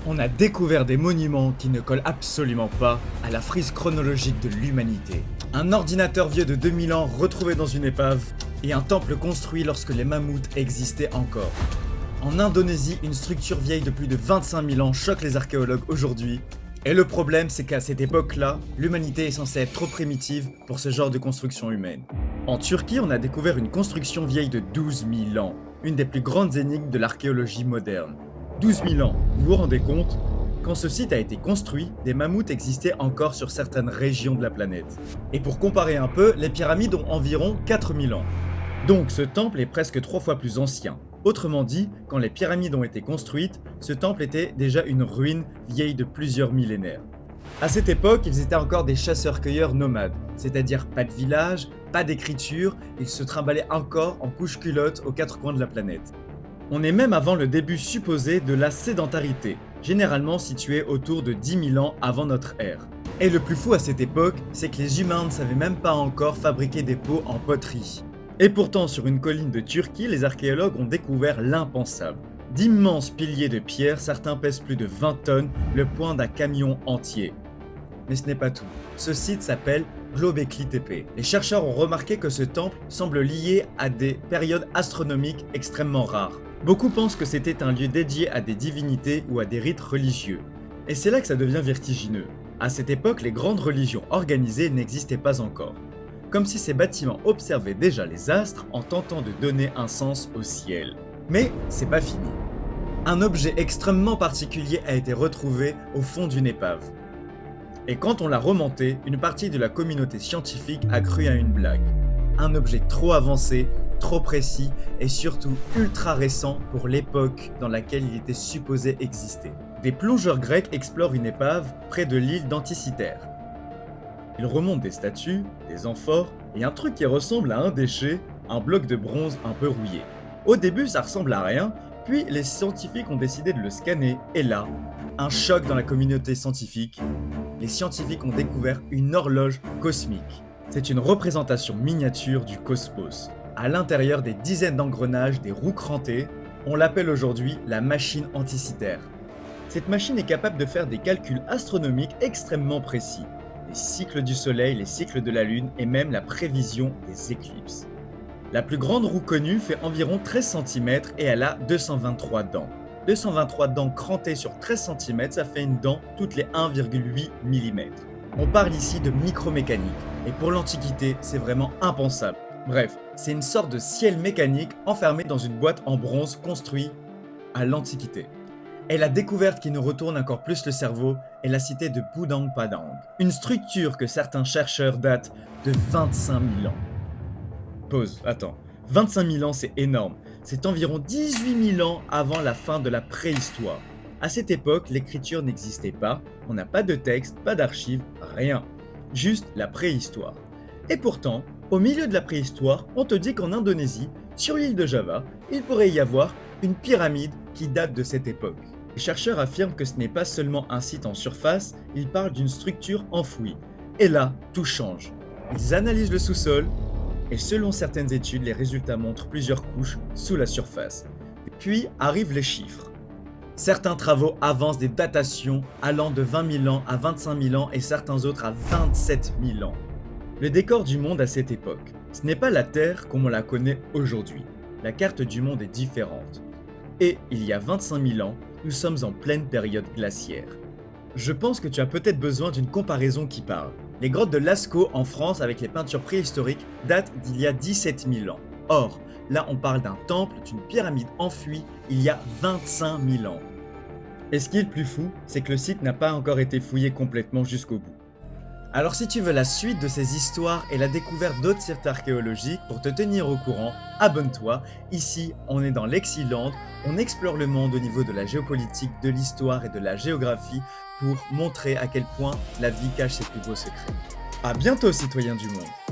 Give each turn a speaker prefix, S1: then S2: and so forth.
S1: On a découvert des monuments qui ne collent absolument pas à la frise chronologique de l'humanité. Un ordinateur vieux de 2000 ans retrouvé dans une épave, et un temple construit lorsque les mammouths existaient encore. En Indonésie, une structure vieille de plus de 25 000 ans choque les archéologues aujourd'hui. Et le problème, c'est qu'à cette époque-là, l'humanité est censée être trop primitive pour ce genre de construction humaine. En Turquie, on a découvert une construction vieille de 12 000 ans, une des plus grandes énigmes de l'archéologie moderne. 12 000 ans, vous vous rendez compte? Quand ce site a été construit, des mammouths existaient encore sur certaines régions de la planète. Et pour comparer un peu, les pyramides ont environ 4 000 ans. Donc ce temple est presque 3 fois plus ancien. Autrement dit, quand les pyramides ont été construites, ce temple était déjà une ruine vieille de plusieurs millénaires. À cette époque, ils étaient encore des chasseurs-cueilleurs nomades, c'est-à-dire pas de village, pas d'écriture, ils se trimballaient encore en couche-culotte aux quatre coins de la planète. On est même avant le début supposé de la sédentarité, généralement située autour de 10 000 ans avant notre ère. Et le plus fou à cette époque, c'est que les humains ne savaient même pas encore fabriquer des pots en poterie. Et pourtant, sur une colline de Turquie, les archéologues ont découvert l'impensable. D'immenses piliers de pierre, certains pèsent plus de 20 tonnes, le poids d'un camion entier. Mais ce n'est pas tout. Ce site s'appelle Göbekli Tepe. Les chercheurs ont remarqué que ce temple semble lié à des périodes astronomiques extrêmement rares. Beaucoup pensent que c'était un lieu dédié à des divinités ou à des rites religieux. Et c'est là que ça devient vertigineux. À cette époque, les grandes religions organisées n'existaient pas encore. Comme si ces bâtiments observaient déjà les astres en tentant de donner un sens au ciel. Mais c'est pas fini. Un objet extrêmement particulier a été retrouvé au fond d'une épave. Et quand on l'a remonté, une partie de la communauté scientifique a cru à une blague. Un objet trop avancé, trop précis et surtout ultra récent pour l'époque dans laquelle il était supposé exister. Des plongeurs grecs explorent une épave près de l'île d'Anticythère. Ils remontent des statues, des amphores et un truc qui ressemble à un déchet, un bloc de bronze un peu rouillé. Au début ça ressemble à rien, puis les scientifiques ont décidé de le scanner et là, un choc dans la communauté scientifique. Les scientifiques ont découvert une horloge cosmique. C'est une représentation miniature du cosmos. À l'intérieur des dizaines d'engrenages, des roues crantées, on l'appelle aujourd'hui la machine Anticythère. Cette machine est capable de faire des calculs astronomiques extrêmement précis. Les cycles du soleil, les cycles de la lune et même la prévision des éclipses. La plus grande roue connue fait environ 13 cm et elle a 223 dents. 223 dents crantées sur 13 cm, ça fait une dent toutes les 1,8 mm. On parle ici de micromécanique, et pour l'Antiquité, c'est vraiment impensable. Bref, c'est une sorte de ciel mécanique enfermé dans une boîte en bronze construite à l'Antiquité. Et la découverte qui nous retourne encore plus le cerveau est la cité de Budang Padang, une structure que certains chercheurs datent de 25 000 ans. Pause, attends. 25 000 ans, c'est énorme. C'est environ 18 000 ans avant la fin de la préhistoire. À cette époque, l'écriture n'existait pas, on n'a pas de texte, pas d'archives, rien. Juste la préhistoire. Et pourtant, au milieu de la préhistoire, on te dit qu'en Indonésie, sur l'île de Java, il pourrait y avoir une pyramide qui date de cette époque. Les chercheurs affirment que ce n'est pas seulement un site en surface, ils parlent d'une structure enfouie. Et là, tout change. Ils analysent le sous-sol, et selon certaines études, les résultats montrent plusieurs couches sous la surface. Puis arrivent les chiffres. Certains travaux avancent des datations allant de 20 000 ans à 25 000 ans et certains autres à 27 000 ans. Le décor du monde à cette époque, ce n'est pas la Terre comme on la connaît aujourd'hui. La carte du monde est différente. Et il y a 25 000 ans, nous sommes en pleine période glaciaire. Je pense que tu as peut-être besoin d'une comparaison qui parle. Les grottes de Lascaux en France avec les peintures préhistoriques datent d'il y a 17 000 ans. Or, là on parle d'un temple, d'une pyramide enfouie il y a 25 000 ans. Et ce qui est le plus fou, c'est que le site n'a pas encore été fouillé complètement jusqu'au bout. Alors si tu veux la suite de ces histoires et la découverte d'autres sites archéologiques pour te tenir au courant, abonne-toi. Ici, on est dans l'Exiland, on explore le monde au niveau de la géopolitique, de l'histoire et de la géographie pour montrer à quel point la vie cache ses plus beaux secrets. À bientôt, citoyens du monde!